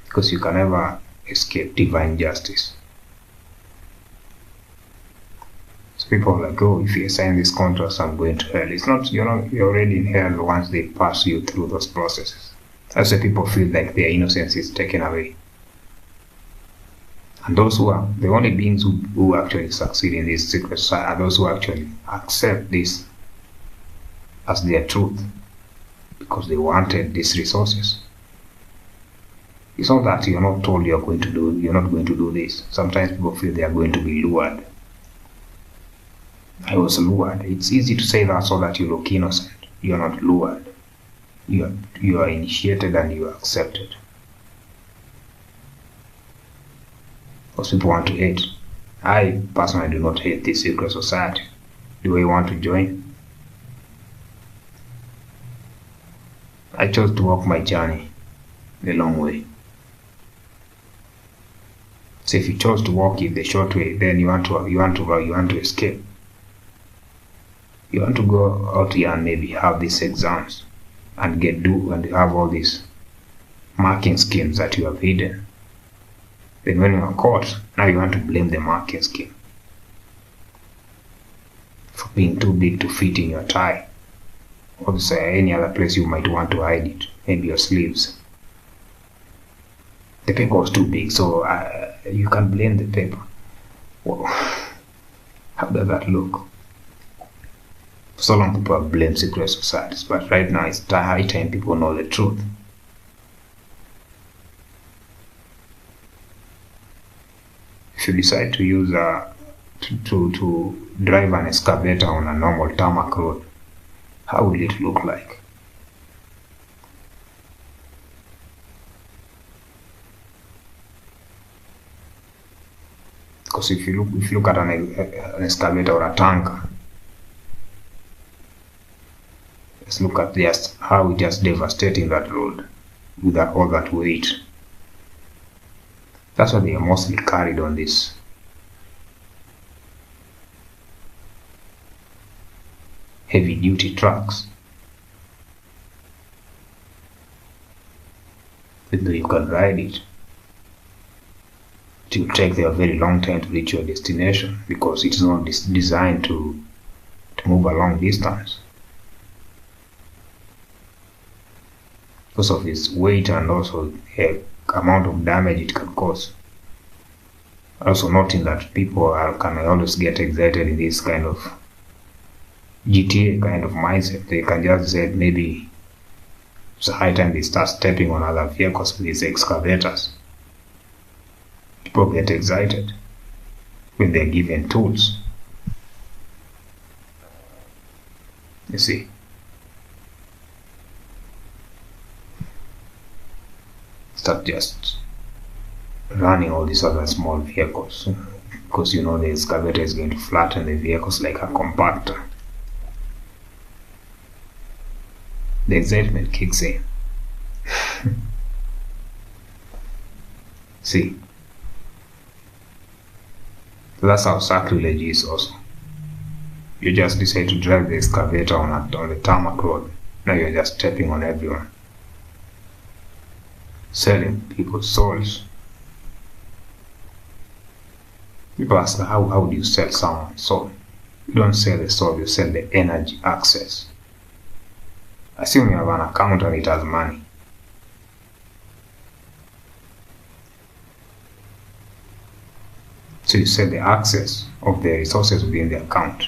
because you can never escape divine justice. So people are like, oh, if you sign this contract, I'm going to hell. It's not, you're already in hell once they pass you through those processes. That's why people feel like their innocence is taken away. And those who are the only beings who actually succeed in this secret society are those who actually accept this as their truth, because they wanted these resources. It's not that you're not told you're not going to do this. Sometimes people feel they are going to be lured. I was lured. It's easy to say that so that you look innocent. You're not lured. You are initiated and you are accepted. Because people want to hate. I personally do not hate this secret society. Do I want to join? I chose to walk my journey the long way. So if you chose to walk it the short way, then you want to escape. You want to go out here and maybe have these exams and have all these marking schemes that you have hidden. Then when you are caught, now you want to blame the marking scheme for being too big to fit in your tie, or any other place you might want to hide it, maybe your sleeves. The paper was too big, so you can blame the paper. Well, how does that look? For so long people have blamed secret societies, but right now it's high time people know the truth. If you decide to use to drive an excavator on a normal tarmac road, how will it look like? Because if you look at an excavator or a tanker, let's look at just how it is devastating that road with all that weight. That's why they are mostly carried on this heavy duty trucks. Even though you can ride it, it will take a very long time to reach your destination because it's not designed to move a long distance. Because of its weight and also the amount of damage it can cause. Also noting that people can always get excited in this kind of GTA kind of mindset. They can just say maybe it's a high time they start stepping on other vehicles with these excavators. People get excited when they're given tools. You see. Start just running all these other small vehicles because you know the excavator is going to flatten the vehicles like a compactor. The excitement kicks in. See, so that's how sacrilege is also. You just decide to drive the excavator on the tarmac road. Now you're just stepping on everyone, selling people's souls. People ask, how do you sell someone's soul? You don't sell the soul, you sell the energy access. Assume you have an account and it has money. So you sell the access of the resources within the account.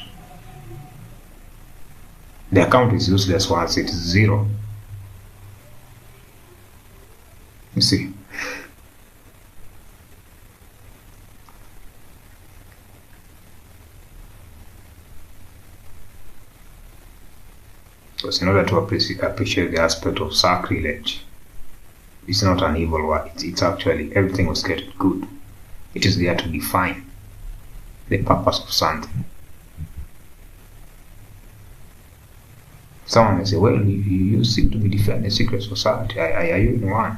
The account is useless once it is zero. You see. Because in order to appreciate the aspect of sacrilege, it's not an evil word. It's actually everything was created good. It is there to define the purpose of something. Someone may say, well, you seem to be defending the secret society. Are you in one?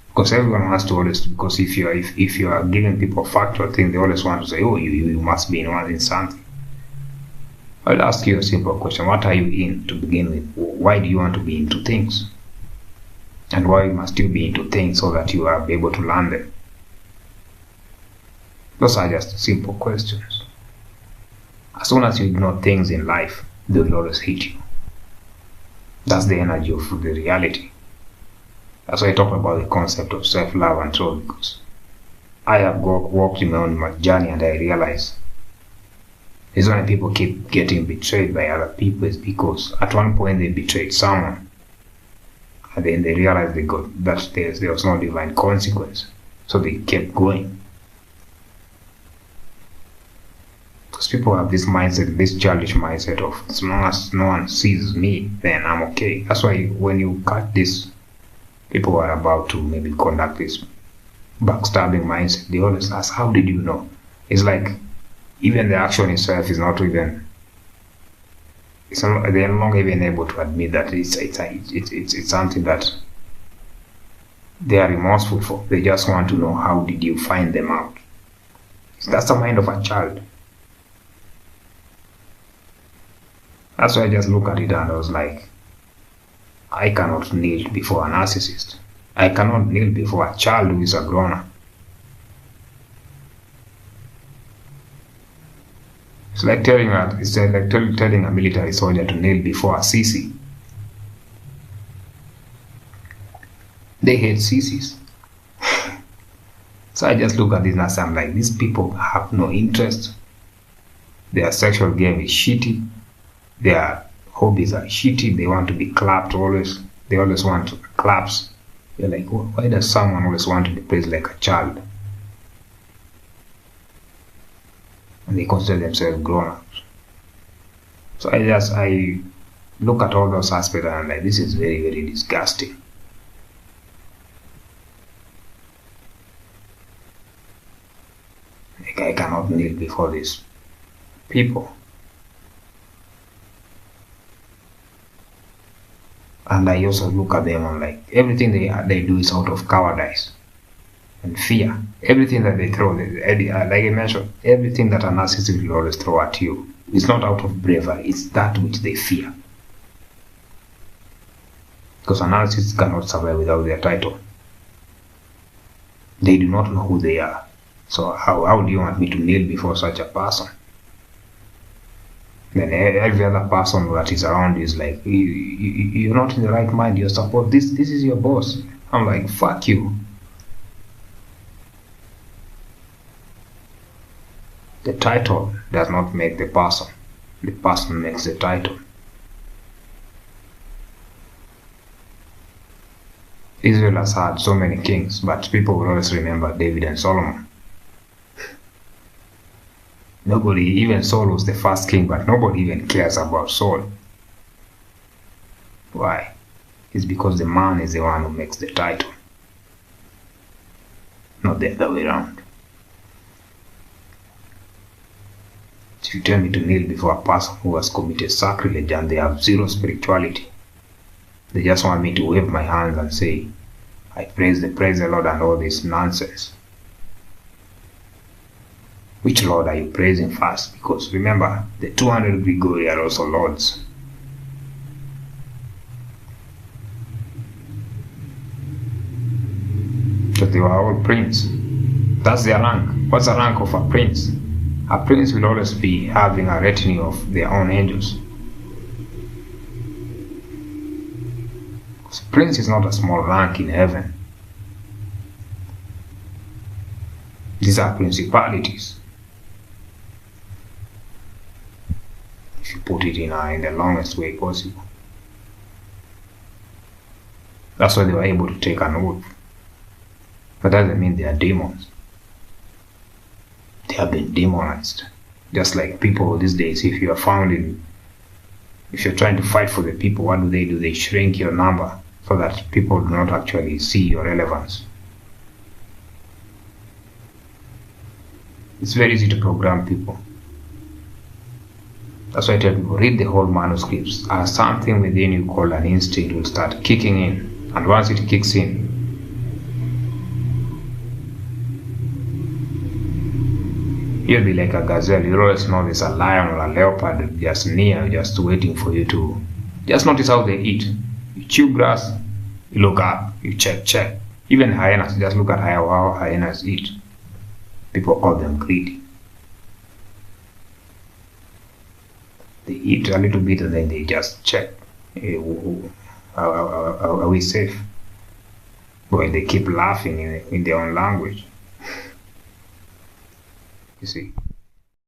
Because everyone wants to always, because if you are giving people factual things, they always want to say, oh, you must be in one in something. I'll ask you a simple question. What are you in to begin with? Why do you want to be into things? And why must you be into things so that you are able to learn them? Those are just simple questions. As soon as you ignore things in life, they will always hit you. That's the energy of the reality. That's why I talk about the concept of self-love and so, because I have walked in my own journey and I realize the reason why people keep getting betrayed by other people is because at one point they betrayed someone and then they realized that there was no divine consequence, so they kept going. Because people have this mindset, this childish mindset of as long as no one sees me, then I'm okay. That's why when you cut this, people who are about to maybe conduct this backstabbing mindset, they always ask, how did you know? It's like even the action itself is not even, they're no longer even able to admit that it's something that they are remorseful for. They just want to know, how did you find them out? That's the mind of a child. That's why I just look at it and I was like, I cannot kneel before a narcissist. I cannot kneel before a child who is a grown-up. It's like telling a military soldier to kneel before a CC. They hate CCs. So I just look at this and I'm like, these people have no interest. Their sexual game is shitty. Their hobbies are shitty. They want to be clapped always. They always want claps. You're like, why does someone always want to be praised like a child? And they consider themselves grown-ups. So I look at all those aspects and I'm like, this is very, very disgusting. Like, I cannot kneel before these people. And I also look at them and like, everything they do is out of cowardice and fear. Everything that they throw, like I mentioned, everything that a narcissist will always throw at you is not out of bravery, it's that which they fear. Because a narcissist cannot survive without their title. They do not know who they are. So how do you want me to kneel before such a person? Then every other person that is around you is like, you're not in the right mind, you're supposed, this is your boss. I'm like, fuck you. The title does not make the person makes the title. Israel has had so many kings, but people will always remember David and Solomon. Nobody, even Saul was the first king, but nobody even cares about Saul. Why? It's because the man is the one who makes the title, not the other way around. If you tell me to kneel before a person who has committed sacrilege and they have zero spirituality, they just want me to wave my hands and say, I praise the Lord and all this nonsense. Which Lord are you praising first? Because remember, the 200 Grigori are also lords. Because they were all prince. That's their rank. What's the rank of a prince? A prince will always be having a retinue of their own angels. Because prince is not a small rank in heaven. These are principalities. If you put it in the longest way possible. That's why they were able to take an oath. But that doesn't mean they are demons. They have been demonized. Just like people these days, if you're trying to fight for the people, what do? They shrink your number so that people do not actually see your relevance. It's very easy to program people. That's why I tell people, read the whole manuscripts. Something within you called an instinct will start kicking in. And once it kicks in, you'll be like a gazelle. You always know there's a lion or a leopard just near, just waiting for you to just notice how they eat. You chew grass, You look up, you check. Even hyenas, just look at how hyenas eat. People call them greedy. They eat a little bit and then they just check. Are we safe? But they keep laughing in their own language. You see.